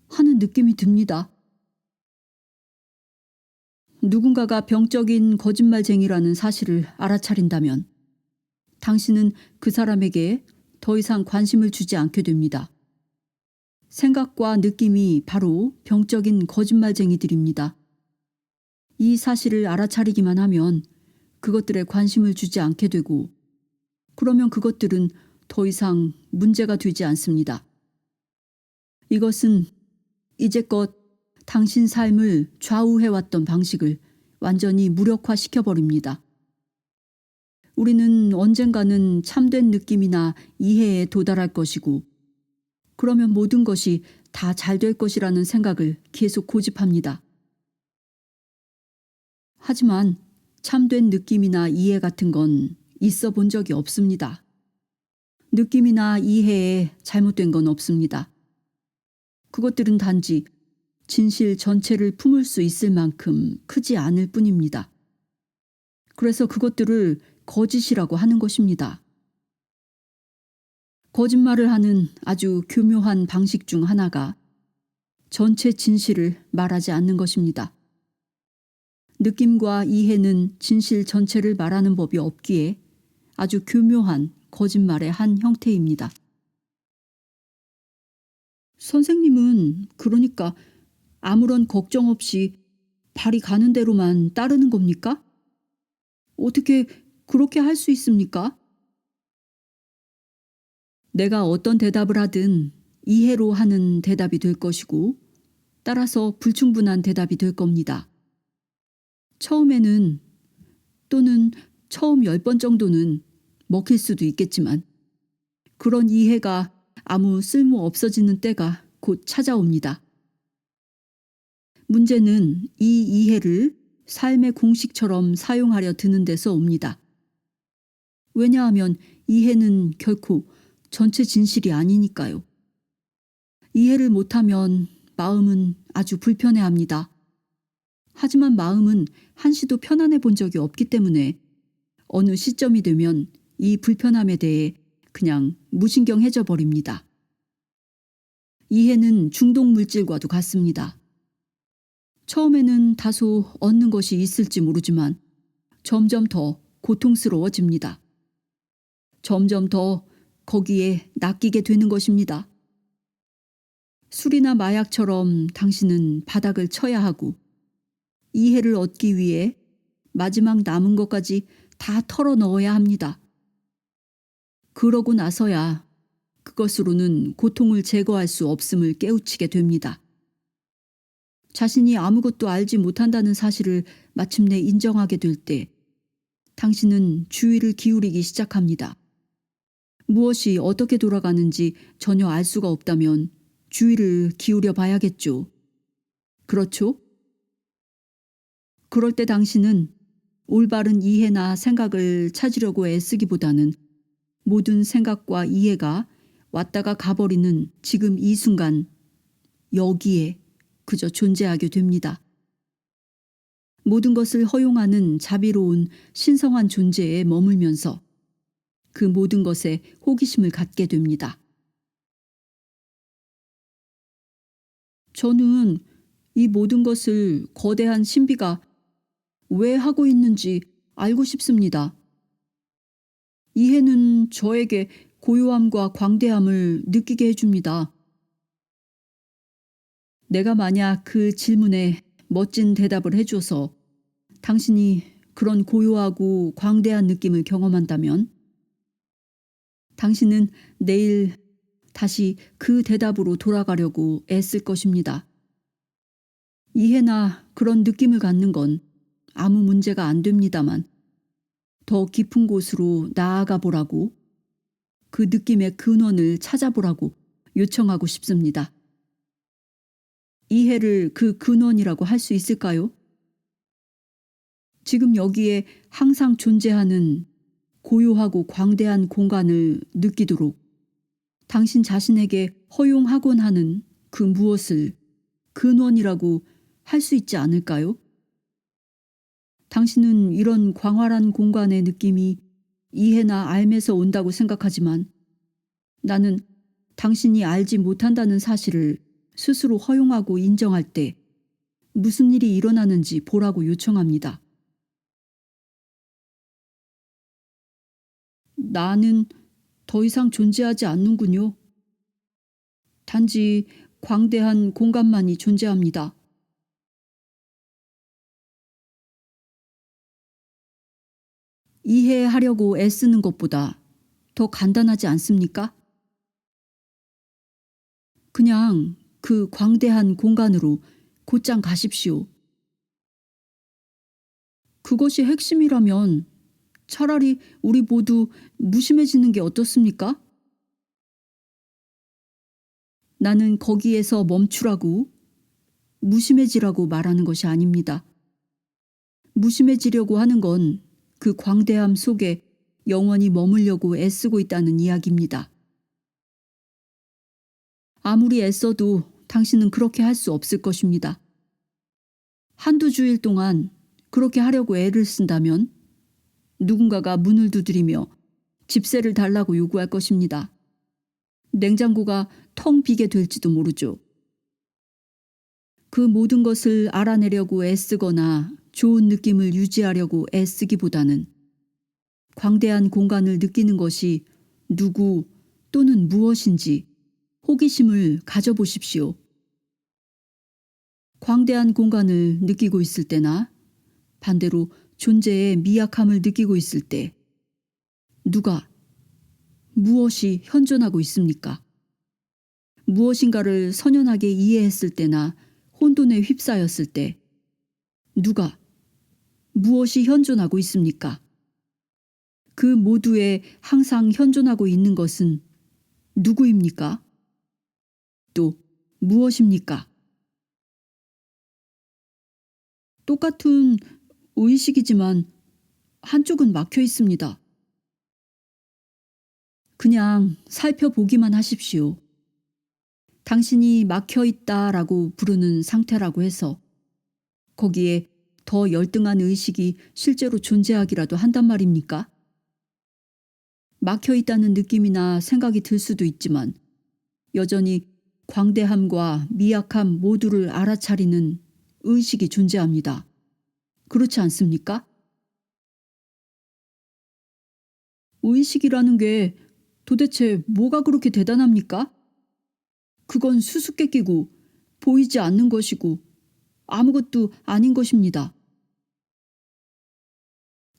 하는 느낌이 듭니다. 누군가가 병적인 거짓말쟁이라는 사실을 알아차린다면 당신은 그 사람에게 더 이상 관심을 주지 않게 됩니다. 생각과 느낌이 바로 병적인 거짓말쟁이들입니다. 이 사실을 알아차리기만 하면 그것들에 관심을 주지 않게 되고 그러면 그것들은 더 이상 문제가 되지 않습니다. 이것은 이제껏 당신 삶을 좌우해왔던 방식을 완전히 무력화시켜버립니다. 우리는 언젠가는 참된 느낌이나 이해에 도달할 것이고 그러면 모든 것이 다 잘 될 것이라는 생각을 계속 고집합니다. 하지만 참된 느낌이나 이해 같은 건 있어 본 적이 없습니다. 느낌이나 이해에 잘못된 건 없습니다. 그것들은 단지 진실 전체를 품을 수 있을 만큼 크지 않을 뿐입니다. 그래서 그것들을 거짓이라고 하는 것입니다. 거짓말을 하는 아주 교묘한 방식 중 하나가 전체 진실을 말하지 않는 것입니다. 느낌과 이해는 진실 전체를 말하는 법이 없기에 아주 교묘한 거짓말의 한 형태입니다. 선생님은 그러니까 아무런 걱정 없이 발이 가는 대로만 따르는 겁니까? 어떻게 그렇게 할 수 있습니까? 내가 어떤 대답을 하든 이해로 하는 대답이 될 것이고 따라서 불충분한 대답이 될 겁니다. 처음에는 또는 처음 10번 정도는 먹힐 수도 있겠지만 그런 이해가 아무 쓸모 없어지는 때가 곧 찾아옵니다. 문제는 이 이해를 삶의 공식처럼 사용하려 드는 데서 옵니다. 왜냐하면 이해는 결코 전체 진실이 아니니까요. 이해를 못하면 마음은 아주 불편해합니다. 하지만 마음은 한시도 편안해 본 적이 없기 때문에 어느 시점이 되면 이 불편함에 대해 그냥 무신경해져 버립니다. 이해는 중독 물질과도 같습니다. 처음에는 다소 얻는 것이 있을지 모르지만 점점 더 고통스러워집니다. 점점 더 거기에 낚이게 되는 것입니다. 술이나 마약처럼 당신은 바닥을 쳐야 하고 이해를 얻기 위해 마지막 남은 것까지 다 털어 넣어야 합니다. 그러고 나서야 그것으로는 고통을 제거할 수 없음을 깨우치게 됩니다. 자신이 아무것도 알지 못한다는 사실을 마침내 인정하게 될 때 당신은 주의를 기울이기 시작합니다. 무엇이 어떻게 돌아가는지 전혀 알 수가 없다면 주의를 기울여 봐야겠죠. 그렇죠? 그럴 때 당신은 올바른 이해나 생각을 찾으려고 애쓰기보다는 모든 생각과 이해가 왔다가 가버리는 지금 이 순간 여기에 그저 존재하게 됩니다. 모든 것을 허용하는 자비로운 신성한 존재에 머물면서 그 모든 것에 호기심을 갖게 됩니다. 저는 이 모든 것을 거대한 신비가 왜 하고 있는지 알고 싶습니다. 이해는 저에게 고요함과 광대함을 느끼게 해줍니다. 내가 만약 그 질문에 멋진 대답을 해줘서 당신이 그런 고요하고 광대한 느낌을 경험한다면 당신은 내일 다시 그 대답으로 돌아가려고 애쓸 것입니다. 이해나 그런 느낌을 갖는 건 아무 문제가 안 됩니다만 더 깊은 곳으로 나아가 보라고 그 느낌의 근원을 찾아보라고 요청하고 싶습니다. 이해를 그 근원이라고 할 수 있을까요? 지금 여기에 항상 존재하는 고요하고 광대한 공간을 느끼도록 당신 자신에게 허용하곤 하는 그 무엇을 근원이라고 할 수 있지 않을까요? 당신은 이런 광활한 공간의 느낌이 이해나 알면서 온다고 생각하지만 나는 당신이 알지 못한다는 사실을 스스로 허용하고 인정할 때 무슨 일이 일어나는지 보라고 요청합니다. 나는 더 이상 존재하지 않는군요. 단지 광대한 공간만이 존재합니다. 이해하려고 애쓰는 것보다 더 간단하지 않습니까? 그냥 그 광대한 공간으로 곧장 가십시오. 그것이 핵심이라면 차라리 우리 모두 무심해지는 게 어떻습니까? 나는 거기에서 멈추라고, 무심해지라고 말하는 것이 아닙니다. 무심해지려고 하는 건 그 광대함 속에 영원히 머물려고 애쓰고 있다는 이야기입니다. 아무리 애써도 당신은 그렇게 할 수 없을 것입니다. 한두 주일 동안 그렇게 하려고 애를 쓴다면 누군가가 문을 두드리며 집세를 달라고 요구할 것입니다. 냉장고가 텅 비게 될지도 모르죠. 그 모든 것을 알아내려고 애쓰거나 좋은 느낌을 유지하려고 애쓰기보다는 광대한 공간을 느끼는 것이 누구 또는 무엇인지 호기심을 가져보십시오. 광대한 공간을 느끼고 있을 때나 반대로 존재의 미약함을 느끼고 있을 때 누가, 무엇이 현존하고 있습니까? 무엇인가를 선연하게 이해했을 때나 혼돈에 휩싸였을 때 누가, 무엇이 현존하고 있습니까? 그 모두에 항상 현존하고 있는 것은 누구입니까? 또 무엇입니까? 똑같은 의식이지만 한쪽은 막혀 있습니다. 그냥 살펴보기만 하십시오. 당신이 막혀 있다라고 부르는 상태라고 해서 거기에 더 열등한 의식이 실제로 존재하기라도 한단 말입니까? 막혀 있다는 느낌이나 생각이 들 수도 있지만 여전히 광대함과 미약함 모두를 알아차리는 의식이 존재합니다. 그렇지 않습니까? 의식이라는 게 도대체 뭐가 그렇게 대단합니까? 그건 수수께끼고 보이지 않는 것이고 아무것도 아닌 것입니다.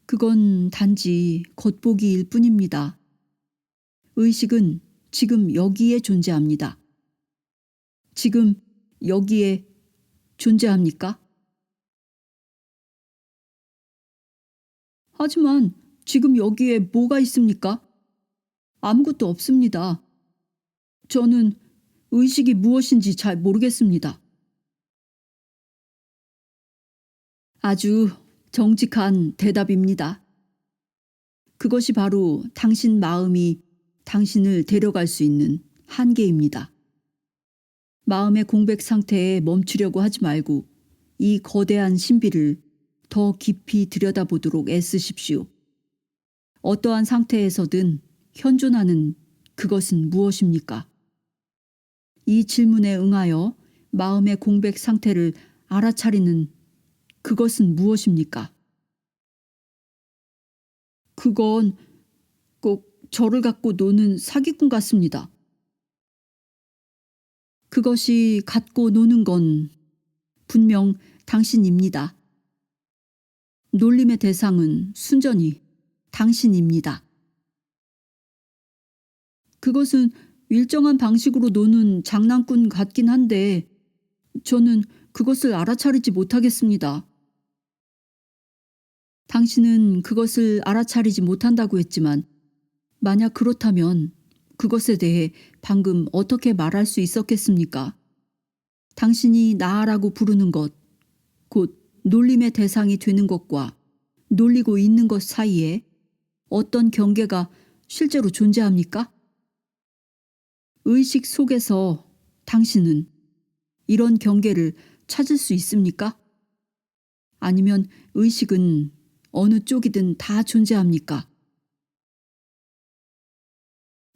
그건 단지 겉보기일 뿐입니다. 의식은 지금 여기에 존재합니다. 지금 여기에 존재합니까? 하지만 지금 여기에 뭐가 있습니까? 아무것도 없습니다. 저는 의식이 무엇인지 잘 모르겠습니다. 아주 정직한 대답입니다. 그것이 바로 당신 마음이 당신을 데려갈 수 있는 한계입니다. 마음의 공백 상태에 멈추려고 하지 말고 이 거대한 신비를 더 깊이 들여다보도록 애쓰십시오. 어떠한 상태에서든 현존하는 그것은 무엇입니까? 이 질문에 응하여 마음의 공백 상태를 알아차리는 그것은 무엇입니까? 그건 꼭 저를 갖고 노는 사기꾼 같습니다. 그것이 갖고 노는 건 분명 당신입니다. 놀림의 대상은 순전히 당신입니다. 그것은 일정한 방식으로 노는 장난꾼 같긴 한데 저는 그것을 알아차리지 못하겠습니다. 당신은 그것을 알아차리지 못한다고 했지만 만약 그렇다면 그것에 대해 방금 어떻게 말할 수 있었겠습니까? 당신이 나라고 부르는 것, 곧 놀림의 대상이 되는 것과 놀리고 있는 것 사이에 어떤 경계가 실제로 존재합니까? 의식 속에서 당신은 이런 경계를 찾을 수 있습니까? 아니면 의식은 어느 쪽이든 다 존재합니까?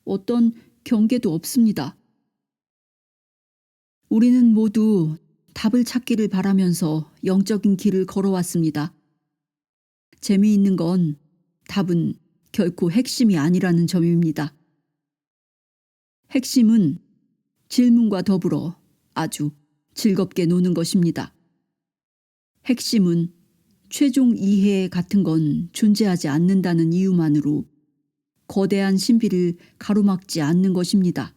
어떤 경계도 없습니다. 우리는 모두 답을 찾기를 바라면서 영적인 길을 걸어왔습니다. 재미있는 건 답은 결코 핵심이 아니라는 점입니다. 핵심은 질문과 더불어 아주 즐겁게 노는 것입니다. 핵심은 최종 이해 같은 건 존재하지 않는다는 이유만으로 거대한 신비를 가로막지 않는 것입니다.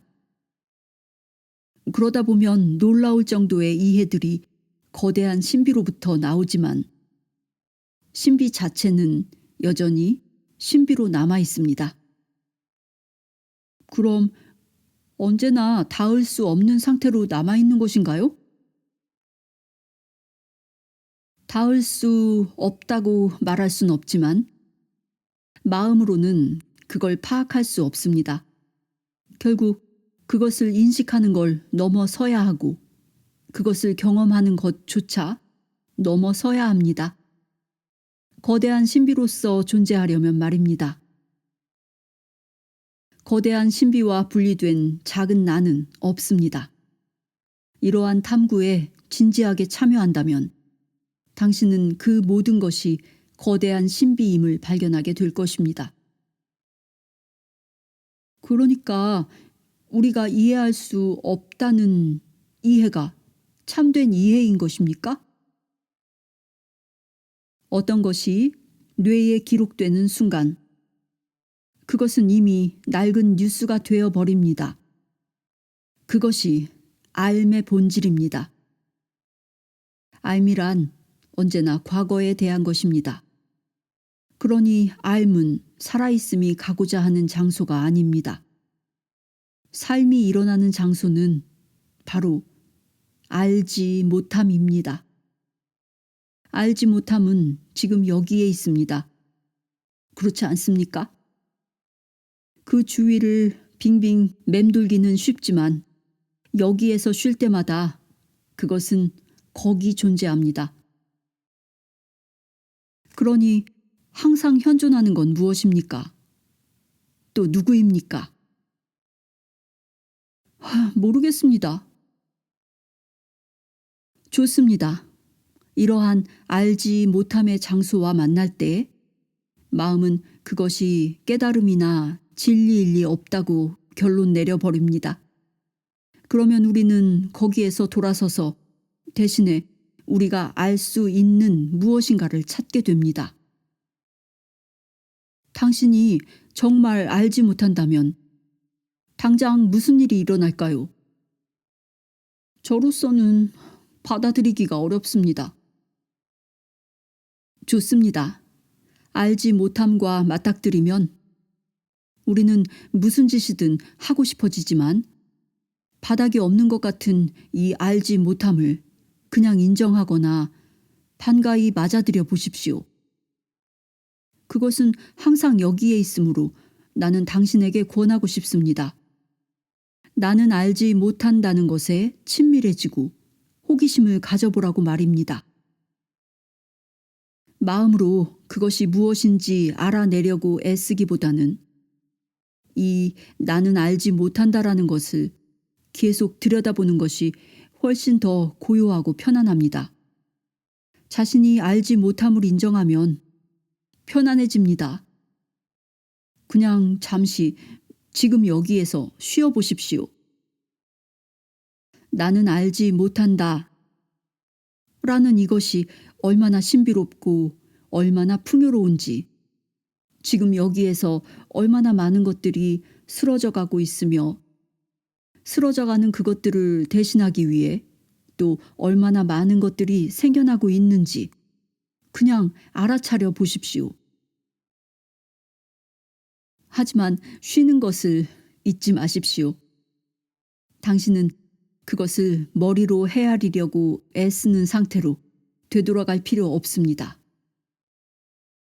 그러다 보면 놀라울 정도의 이해들이 거대한 신비로부터 나오지만 신비 자체는 여전히 신비로 남아 있습니다. 그럼 언제나 닿을 수 없는 상태로 남아 있는 것인가요? 닿을 수 없다고 말할 순 없지만 마음으로는 그걸 파악할 수 없습니다. 결국 그것을 인식하는 걸 넘어서야 하고 그것을 경험하는 것조차 넘어서야 합니다. 거대한 신비로서 존재하려면 말입니다. 거대한 신비와 분리된 작은 나는 없습니다. 이러한 탐구에 진지하게 참여한다면 당신은 그 모든 것이 거대한 신비임을 발견하게 될 것입니다. 그러니까 우리가 이해할 수 없다는 이해가 참된 이해인 것입니까? 어떤 것이 뇌에 기록되는 순간 그것은 이미 낡은 뉴스가 되어 버립니다. 그것이 알의 본질입니다. 알미란 언제나 과거에 대한 것입니다. 그러니 알은 살아있음이 가고자 하는 장소가 아닙니다. 삶이 일어나는 장소는 바로 알지 못함입니다. 알지 못함은 지금 여기에 있습니다. 그렇지 않습니까? 그 주위를 빙빙 맴돌기는 쉽지만 여기에서 쉴 때마다 그것은 거기 존재합니다. 그러니 항상 현존하는 건 무엇입니까? 또 누구입니까? 모르겠습니다. 좋습니다. 이러한 알지 못함의 장소와 만날 때 마음은 그것이 깨달음이나 진리일 리 없다고 결론 내려버립니다. 그러면 우리는 거기에서 돌아서서 대신에 우리가 알 수 있는 무엇인가를 찾게 됩니다. 당신이 정말 알지 못한다면 당장 무슨 일이 일어날까요? 저로서는 받아들이기가 어렵습니다. 좋습니다. 알지 못함과 맞닥뜨리면 우리는 무슨 짓이든 하고 싶어지지만 바닥이 없는 것 같은 이 알지 못함을 그냥 인정하거나 반가이 맞아들여 보십시오. 그것은 항상 여기에 있으므로 나는 당신에게 권하고 싶습니다. 나는 알지 못한다는 것에 친밀해지고 호기심을 가져보라고 말입니다. 마음으로 그것이 무엇인지 알아내려고 애쓰기보다는 이 나는 알지 못한다라는 것을 계속 들여다보는 것이 훨씬 더 고요하고 편안합니다. 자신이 알지 못함을 인정하면 편안해집니다. 그냥 잠시 지금 여기에서 쉬어보십시오. 나는 알지 못한다 라는 이것이 얼마나 신비롭고 얼마나 풍요로운지 지금 여기에서 얼마나 많은 것들이 쓰러져 가고 있으며 쓰러져가는 그것들을 대신하기 위해 또 얼마나 많은 것들이 생겨나고 있는지 그냥 알아차려 보십시오. 하지만 쉬는 것을 잊지 마십시오. 당신은 그것을 머리로 헤아리려고 애쓰는 상태로 되돌아갈 필요 없습니다.